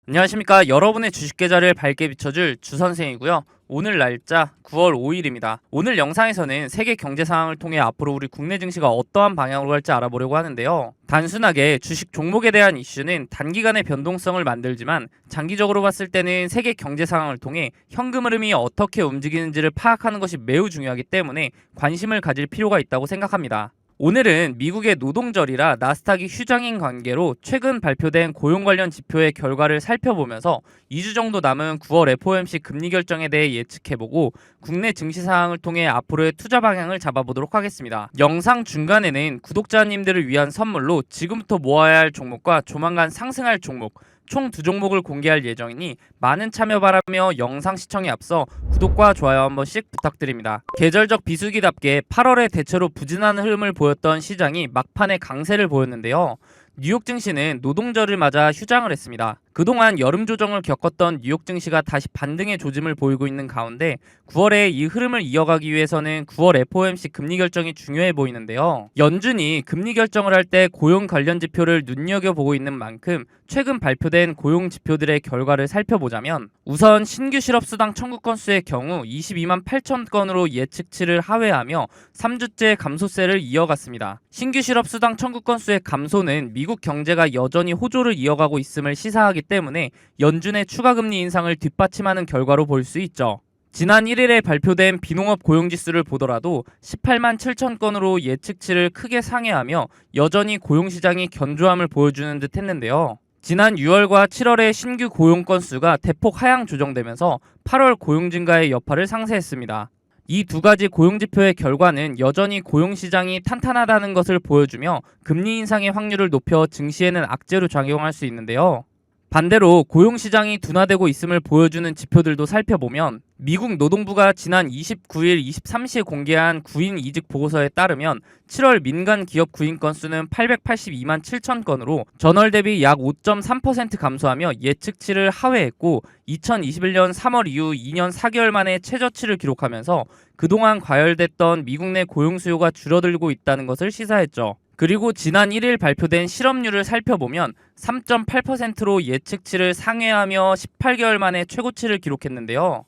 안녕하십니까. 여러분의 주식 계좌를 밝게 비춰줄 주선생이고요. 오늘 날짜 9월 5일입니다. 오늘 영상에서는 세계 경제 상황을 통해 앞으로 우리 국내 증시가 어떠한 방향으로 갈지 알아보려고 하는데요. 단순하게 주식 종목에 대한 이슈는 단기간의 변동성을 만들지만 장기적으로 봤을 때는 세계 경제 상황을 통해 현금 흐름이 어떻게 움직이는지를 파악하는 것이 매우 중요하기 때문에 관심을 가질 필요가 있다고 생각합니다. 오늘은 미국의 노동절이라 나스닥이 휴장인 관계로 최근 발표된 고용 관련 지표의 결과를 살펴보면서 2주 정도 남은 9월 FOMC 금리 결정에 대해 예측해보고 국내 증시 상황을 통해 앞으로의 투자 방향을 잡아보도록 하겠습니다. 영상 중간에는 구독자님들을 위한 선물로 지금부터 모아야 할 종목과 조만간 상승할 종목 총 2종목을 공개할 예정이니 많은 참여 바라며 영상 시청에 앞서 구독과 좋아요 한 번씩 부탁드립니다. 계절적 비수기답게 8월에 대체로 부진한 흐름을 보였던 시장이 막판에 강세를 보였는데요. 뉴욕 증시는 노동절을 맞아 휴장을 했습니다. 그동안 여름 조정을 겪었던 뉴욕 증시가 다시 반등의 조짐을 보이고 있는 가운데 9월에 이 흐름을 이어가기 위해서는 9월 FOMC 금리 결정이 중요해 보이는데요. 연준이 금리 결정을 할 때 고용 관련 지표를 눈여겨보고 있는 만큼 최근 발표된 고용 지표들의 결과를 살펴보자면 우선 신규 실업수당 청구 건수의 경우 22만 8천 건으로 예측치를 하회하며 3주째 감소세를 이어갔습니다. 신규 실업수당 청구 건수의 감소는 미국 경제가 여전히 호조를 이어가고 있음을 시사하기 때문에 연준의 추가 금리 인상을 뒷받침하는 결과로 볼 수 있죠. 지난 1일에 발표된 비농업 고용지수를 보더라도 18만 7천 건으로 예측치를 크게 상회하며 여전히 고용시장이 견조함을 보여주는 듯 했는데요. 지난 6월과 7월의 신규 고용 건수가 대폭 하향 조정되면서 8월 고용 증가의 여파를 상쇄했습니다. 이 두 가지 고용지표의 결과는 여전히 고용시장이 탄탄하다는 것을 보여주며 금리 인상의 확률을 높여 증시에는 악재로 작용할 수 있는데요. 반대로 고용시장이 둔화되고 있음을 보여주는 지표들도 살펴보면 미국 노동부가 지난 29일 23시에 공개한 구인 이직 보고서에 따르면 7월 민간 기업 구인 건수는 882만 7천 건으로 전월 대비 약 5.3% 감소하며 예측치를 하회했고 2021년 3월 이후 2년 4개월 만에 최저치를 기록하면서 그동안 과열됐던 미국 내 고용 수요가 줄어들고 있다는 것을 시사했죠. 그리고 지난 1일 발표된 실업률을 살펴보면 3.8%로 예측치를 상회하며 18개월 만에 최고치를 기록했는데요.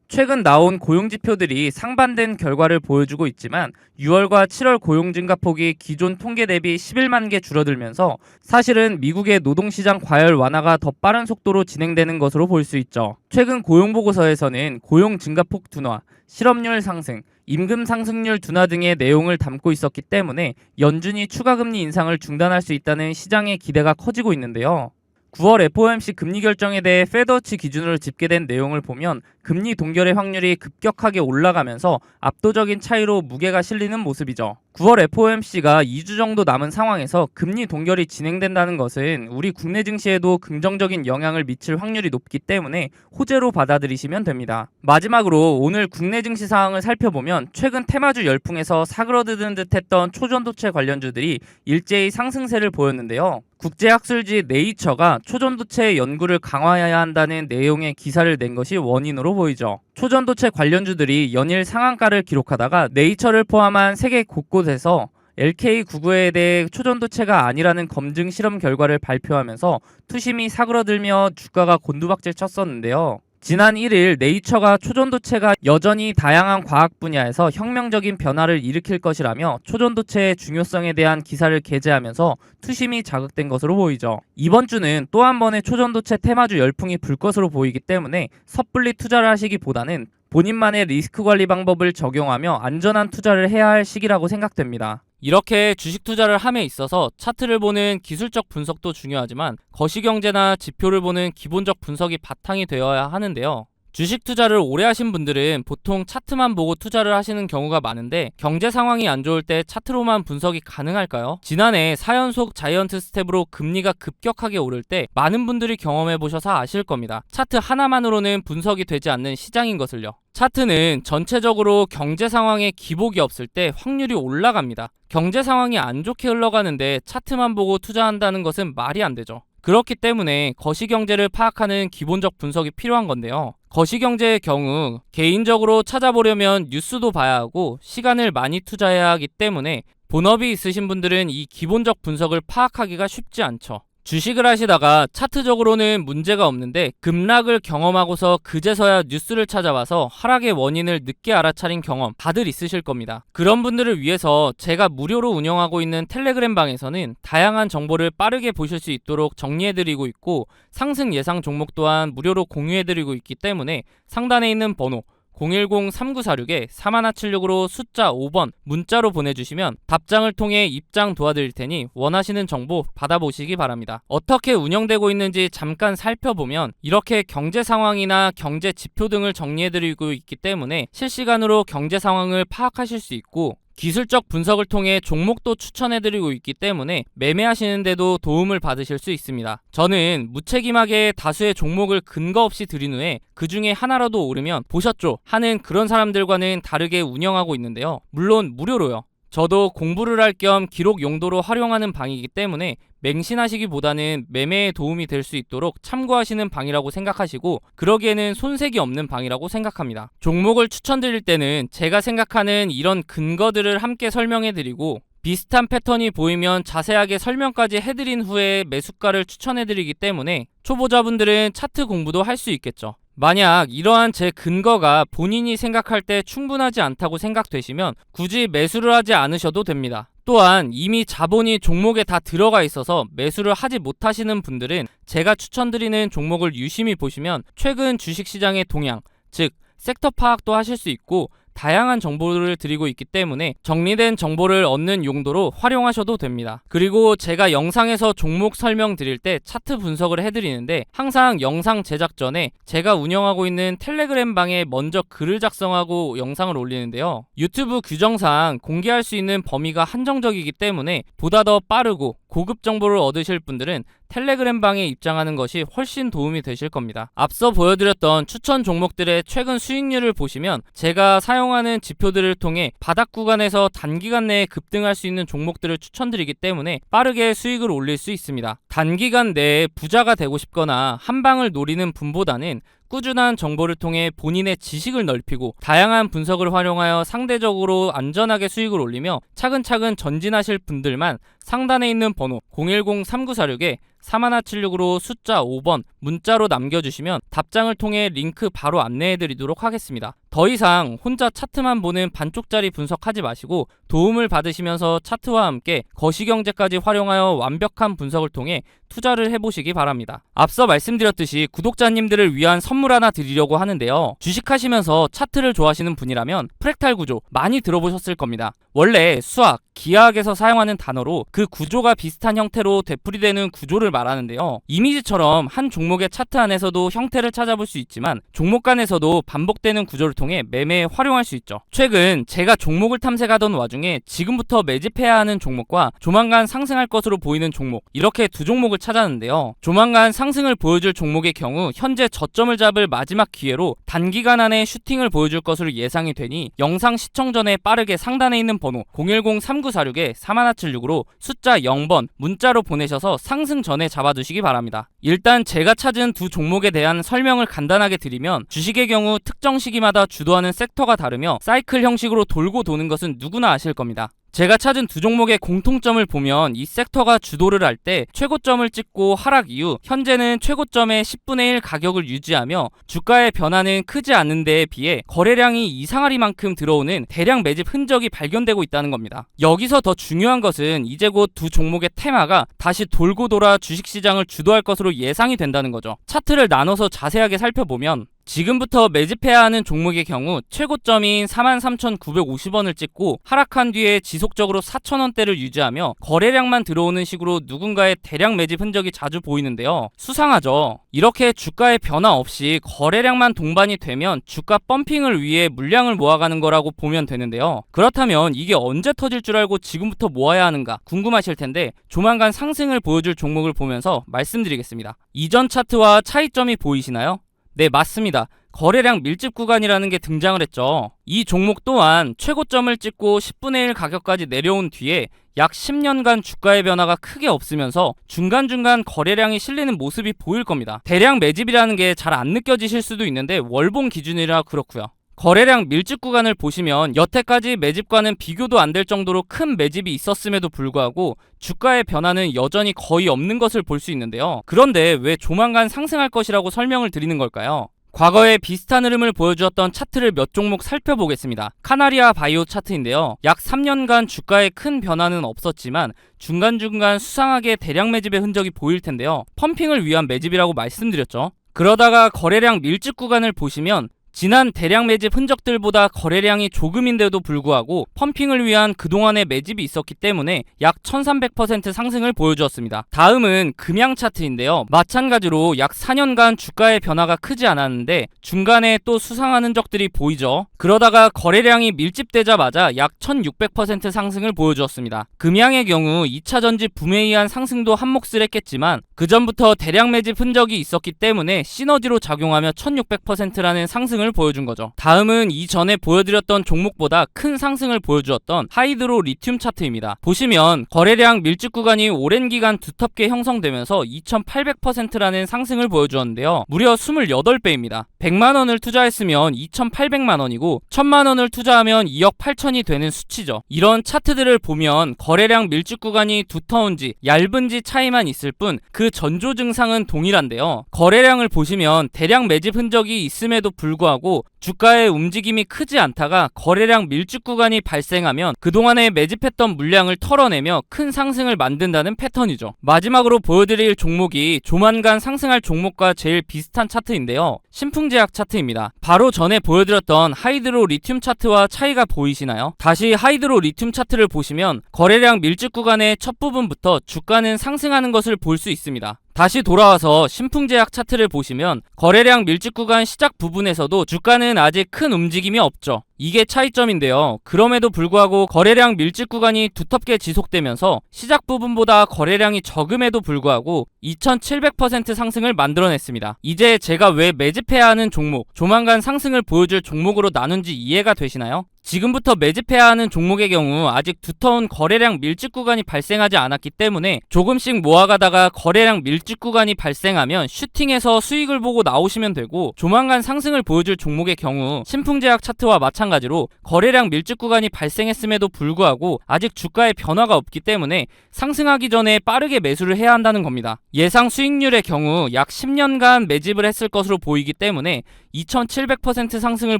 최근 나온 고용지표들이 상반된 결과를 보여주고 있지만 6월과 7월 고용 증가폭이 기존 통계 대비 11만 개 줄어들면서 사실은 미국의 노동시장 과열 완화가 더 빠른 속도로 진행되는 것으로 볼 수 있죠. 최근 고용보고서에서는 고용 증가폭 둔화, 실업률 상승, 임금 상승률 둔화 등의 내용을 담고 있었기 때문에 연준이 추가 금리 인상을 중단할 수 있다는 시장의 기대가 커지고 있는데요. 9월 FOMC 금리 결정에 대해 페드워치 기준으로 집계된 내용을 보면 금리 동결의 확률이 급격하게 올라가면서 압도적인 차이로 무게가 실리는 모습이죠. 9월 FOMC가 2주 정도 남은 상황에서 금리 동결이 진행된다는 것은 우리 국내 증시에도 긍정적인 영향을 미칠 확률이 높기 때문에 호재로 받아들이시면 됩니다. 마지막으로 오늘 국내 증시 상황을 살펴보면 최근 테마주 열풍에서 사그러드는 듯했던 초전도체 관련주들이 일제히 상승세를 보였는데요. 국제학술지 네이처가 초전도체 연구를 강화해야 한다는 내용의 기사를 낸 것이 원인으로 보이죠. 초전도체 관련주들이 연일 상한가를 기록하다가 네이처를 포함한 세계 곳곳에서 LK99에 대해 초전도체가 아니라는 검증 실험 결과를 발표하면서 투심이 사그러들며 주가가 곤두박질 쳤었는데요. 지난 1일 네이처가 초전도체가 여전히 다양한 과학 분야에서 혁명적인 변화를 일으킬 것이라며 초전도체의 중요성에 대한 기사를 게재하면서 투심이 자극된 것으로 보이죠. 이번 주는 또 한 번의 초전도체 테마주 열풍이 불 것으로 보이기 때문에 섣불리 투자를 하시기보다는 본인만의 리스크 관리 방법을 적용하며 안전한 투자를 해야 할 시기라고 생각됩니다. 이렇게 주식 투자를 함에 있어서 차트를 보는 기술적 분석도 중요하지만 거시경제나 지표를 보는 기본적 분석이 바탕이 되어야 하는데요. 주식 투자를 오래 하신 분들은 보통 차트만 보고 투자를 하시는 경우가 많은데 경제 상황이 안 좋을 때 차트로만 분석이 가능할까요? 지난해 4연속 자이언트 스텝으로 금리가 급격하게 오를 때 많은 분들이 경험해 보셔서 아실 겁니다. 차트 하나만으로는 분석이 되지 않는 시장인 것을요. 차트는 전체적으로 경제 상황에 기복이 없을 때 확률이 올라갑니다. 경제 상황이 안 좋게 흘러가는데 차트만 보고 투자한다는 것은 말이 안 되죠. 그렇기 때문에 거시경제를 파악하는 기본적 분석이 필요한 건데요. 거시경제의 경우 개인적으로 찾아보려면 뉴스도 봐야 하고 시간을 많이 투자해야 하기 때문에 본업이 있으신 분들은 이 기본적 분석을 파악하기가 쉽지 않죠. 주식을 하시다가 차트적으로는 문제가 없는데 급락을 경험하고서 그제서야 뉴스를 찾아봐서 하락의 원인을 늦게 알아차린 경험 다들 있으실 겁니다. 그런 분들을 위해서 제가 무료로 운영하고 있는 텔레그램 방에서는 다양한 정보를 빠르게 보실 수 있도록 정리해드리고 있고, 상승 예상 종목 또한 무료로 공유해드리고 있기 때문에 상단에 있는 번호 010-3946-4176으로 숫자 5번 문자로 보내주시면 답장을 통해 입장 도와드릴 테니 원하시는 정보 받아보시기 바랍니다. 어떻게 운영되고 있는지 잠깐 살펴보면 이렇게 경제 상황이나 경제 지표 등을 정리해드리고 있기 때문에 실시간으로 경제 상황을 파악하실 수 있고, 기술적 분석을 통해 종목도 추천해드리고 있기 때문에 매매하시는데도 도움을 받으실 수 있습니다. 저는 무책임하게 다수의 종목을 근거 없이 드린 후에 그 중에 하나라도 오르면 보셨죠? 하는 그런 사람들과는 다르게 운영하고 있는데요. 물론 무료로요. 저도 공부를 할 겸 기록 용도로 활용하는 방이기 때문에 맹신하시기보다는 매매에 도움이 될 수 있도록 참고하시는 방이라고 생각하시고, 그러기에는 손색이 없는 방이라고 생각합니다. 종목을 추천드릴 때는 제가 생각하는 이런 근거들을 함께 설명해드리고, 비슷한 패턴이 보이면 자세하게 설명까지 해드린 후에 매수가를 추천해드리기 때문에 초보자분들은 차트 공부도 할 수 있겠죠. 만약 이러한 제 근거가 본인이 생각할 때 충분하지 않다고 생각되시면 굳이 매수를 하지 않으셔도 됩니다. 또한 이미 자본이 종목에 다 들어가 있어서 매수를 하지 못하시는 분들은 제가 추천드리는 종목을 유심히 보시면 최근 주식시장의 동향, 즉 섹터 파악도 하실 수 있고, 다양한 정보를 드리고 있기 때문에 정리된 정보를 얻는 용도로 활용하셔도 됩니다. 그리고 제가 영상에서 종목 설명 드릴 때 차트 분석을 해드리는데, 항상 영상 제작 전에 제가 운영하고 있는 텔레그램 방에 먼저 글을 작성하고 영상을 올리는데요. 유튜브 규정상 공개할 수 있는 범위가 한정적이기 때문에 보다 더 빠르고 고급 정보를 얻으실 분들은 텔레그램 방에 입장하는 것이 훨씬 도움이 되실 겁니다. 앞서 보여드렸던 추천 종목들의 최근 수익률을 보시면 제가 사용하는 지표들을 통해 바닥 구간에서 단기간 내에 급등할 수 있는 종목들을 추천드리기 때문에 빠르게 수익을 올릴 수 있습니다. 단기간 내에 부자가 되고 싶거나 한 방을 노리는 분보다는 꾸준한 정보를 통해 본인의 지식을 넓히고 다양한 분석을 활용하여 상대적으로 안전하게 수익을 올리며 차근차근 전진하실 분들만 상단에 있는 번호 010-3946-4176으로 숫자 5번 문자로 남겨주시면 답장을 통해 링크 바로 안내해드리도록 하겠습니다. 더 이상 혼자 차트만 보는 반쪽짜리 분석하지 마시고 도움을 받으시면서 차트와 함께 거시경제까지 활용하여 완벽한 분석을 통해 투자를 해보시기 바랍니다. 앞서 말씀드렸듯이 구독자님들을 위한 선물 하나 드리려고 하는데요. 주식하시면서 차트를 좋아하시는 분이라면 프랙탈 구조 많이 들어보셨을 겁니다. 원래 수학, 기하학에서 사용하는 단어로 그 구조가 비슷한 형태로 되풀이되는 구조를 말하는데요. 이미지처럼 한 종목의 차트 안에서도 형태를 찾아볼 수 있지만 종목 간에서도 반복되는 구조를 통해 매매에 활용할 수 있죠. 최근 제가 종목을 탐색하던 와중에 지금부터 매집해야 하는 종목과 조만간 상승할 것으로 보이는 종목, 이렇게 두 종목을 찾았는데요. 조만간 상승을 보여줄 종목의 경우 현재 저점을 잡을 마지막 기회로 단기간 안에 슈팅을 보여줄 것으로 예상이 되니 영상 시청 전에 빠르게 상단에 있는 번호 010-3946-4176으로 숫자 0번 문자로 보내셔서 상승 전에 잡아두시기 바랍니다. 일단 제가 찾은 두 종목에 대한 설명을 간단하게 드리면, 주식의 경우 특정 시기마다 주도하는 섹터가 다르며 사이클 형식으로 돌고 도는 것은 누구나 아실 겁니다. 제가 찾은 두 종목의 공통점을 보면 이 섹터가 주도를 할 때 최고점을 찍고 하락 이후 현재는 최고점의 10분의 1 가격을 유지하며 주가의 변화는 크지 않은 데에 비해 거래량이 이상하리만큼 들어오는 대량 매집 흔적이 발견되고 있다는 겁니다. 여기서 더 중요한 것은 이제 곧 두 종목의 테마가 다시 돌고 돌아 주식시장을 주도할 것으로 예상이 된다는 거죠. 차트를 나눠서 자세하게 살펴보면 지금부터 매집해야 하는 종목의 경우 최고점인 43,950원을 찍고 하락한 뒤에 지속적으로 4,000원대를 유지하며 거래량만 들어오는 식으로 누군가의 대량 매집 흔적이 자주 보이는데요. 수상하죠. 이렇게 주가의 변화 없이 거래량만 동반이 되면 주가 펌핑을 위해 물량을 모아가는 거라고 보면 되는데요. 그렇다면 이게 언제 터질 줄 알고 지금부터 모아야 하는가 궁금하실 텐데, 조만간 상승을 보여줄 종목을 보면서 말씀드리겠습니다. 이전 차트와 차이점이 보이시나요? 네, 맞습니다. 거래량 밀집 구간이라는 게 등장을 했죠. 이 종목 또한 최고점을 찍고 10분의 1 가격까지 내려온 뒤에 약 10년간 주가의 변화가 크게 없으면서 중간중간 거래량이 실리는 모습이 보일 겁니다. 대량 매집이라는 게 잘 안 느껴지실 수도 있는데 월봉 기준이라 그렇고요. 거래량 밀집 구간을 보시면 여태까지 매집과는 비교도 안 될 정도로 큰 매집이 있었음에도 불구하고 주가의 변화는 여전히 거의 없는 것을 볼 수 있는데요. 그런데 왜 조만간 상승할 것이라고 설명을 드리는 걸까요? 과거에 비슷한 흐름을 보여주었던 차트를 몇 종목 살펴보겠습니다. 카나리아 바이오 차트인데요. 약 3년간 주가에 큰 변화는 없었지만 중간중간 수상하게 대량 매집의 흔적이 보일 텐데요. 펌핑을 위한 매집이라고 말씀드렸죠. 그러다가 거래량 밀집 구간을 보시면 지난 대량 매집 흔적들보다 거래량이 조금인데도 불구하고 펌핑을 위한 그동안의 매집이 있었기 때문에 약 1300% 상승을 보여주었습니다. 다음은 금양 차트인데요. 마찬가지로 약 4년간 주가의 변화가 크지 않았는데 중간에 또 수상한 흔적들이 보이죠. 그러다가 거래량이 밀집되자마자 약 1600% 상승을 보여주었습니다. 금양의 경우 2차 전지 붐에 의한 상승도 한몫을 했겠지만 그 전부터 대량 매집 흔적이 있었기 때문에 시너지로 작용하며 1600%라는 상승을 보여준 거죠. 다음은 이전에 보여드렸던 종목보다 큰 상승을 보여주었던 하이드로 리튬 차트입니다. 보시면 거래량 밀집 구간이 오랜 기간 두텁게 형성되면서 2800%라는 상승을 보여주었는데요. 무려 28배입니다. 100만원을 투자했으면 2800만원이고 1000만원을 투자하면 2억 8천이 되는 수치죠. 이런 차트들을 보면 거래량 밀집 구간이 두터운지 얇은지 차이만 있을 뿐 그 전조 증상은 동일한데요. 거래량을 보시면 대량 매집 흔적이 있음에도 불구하고 주가의 움직임이 크지 않다가 거래량 밀집 구간이 발생하면 그동안에 매집했던 물량을 털어내며 큰 상승을 만든다는 패턴이죠. 마지막으로 보여드릴 종목이 조만간 상승할 종목과 제일 비슷한 차트인데요. 신풍제약 차트입니다. 바로 전에 보여드렸던 하이드로 리튬 차트와 차이가 보이시나요? 다시 하이드로 리튬 차트를 보시면 거래량 밀집 구간의 첫 부분부터 주가는 상승하는 것을 볼 수 있습니다. 다시 돌아와서 신풍제약 차트를 보시면 거래량 밀집 구간 시작 부분에서도 주가는 아직 큰 움직임이 없죠. 이게 차이점인데요. 그럼에도 불구하고 거래량 밀집 구간이 두텁게 지속되면서 시작 부분보다 거래량이 적음에도 불구하고 2700% 상승을 만들어냈습니다. 이제 제가 왜 매집해야 하는 종목, 조만간 상승을 보여줄 종목으로 나눈지 이해가 되시나요? 지금부터 매집해야 하는 종목의 경우 아직 두터운 거래량 밀집 구간이 발생하지 않았기 때문에 조금씩 모아가다가 거래량 밀집 구간이 발생하면 슈팅해서 수익을 보고 나오시면 되고, 조만간 상승을 보여줄 종목의 경우 신풍제약 차트와 마찬가지로 거래량 밀집 구간이 발생했음에도 불구하고 아직 주가의 변화가 없기 때문에 상승하기 전에 빠르게 매수를 해야 한다는 겁니다. 예상 수익률의 경우 약 10년간 매집을 했을 것으로 보이기 때문에 2700% 상승을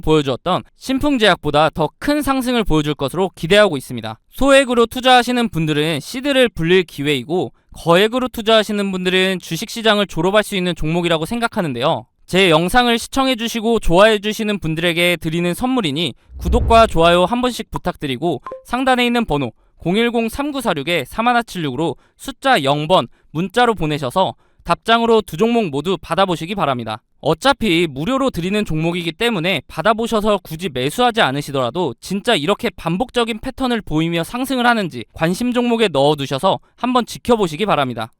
보여주었던 신풍제약보다 더 큰 상승을 보여줄 것으로 기대하고 있습니다. 소액으로 투자하시는 분들은 시드를 불릴 기회이고, 거액으로 투자하시는 분들은 주식시장을 졸업할 수 있는 종목이라고 생각하는데요. 제 영상을 시청해주시고 좋아해주시는 분들에게 드리는 선물이니 구독과 좋아요 한 번씩 부탁드리고, 상단에 있는 번호 010-3946-3176으로 숫자 0번 문자로 보내셔서 답장으로 두 종목 모두 받아보시기 바랍니다. 어차피 무료로 드리는 종목이기 때문에 받아보셔서 굳이 매수하지 않으시더라도 진짜 이렇게 반복적인 패턴을 보이며 상승을 하는지 관심 종목에 넣어두셔서 한번 지켜보시기 바랍니다.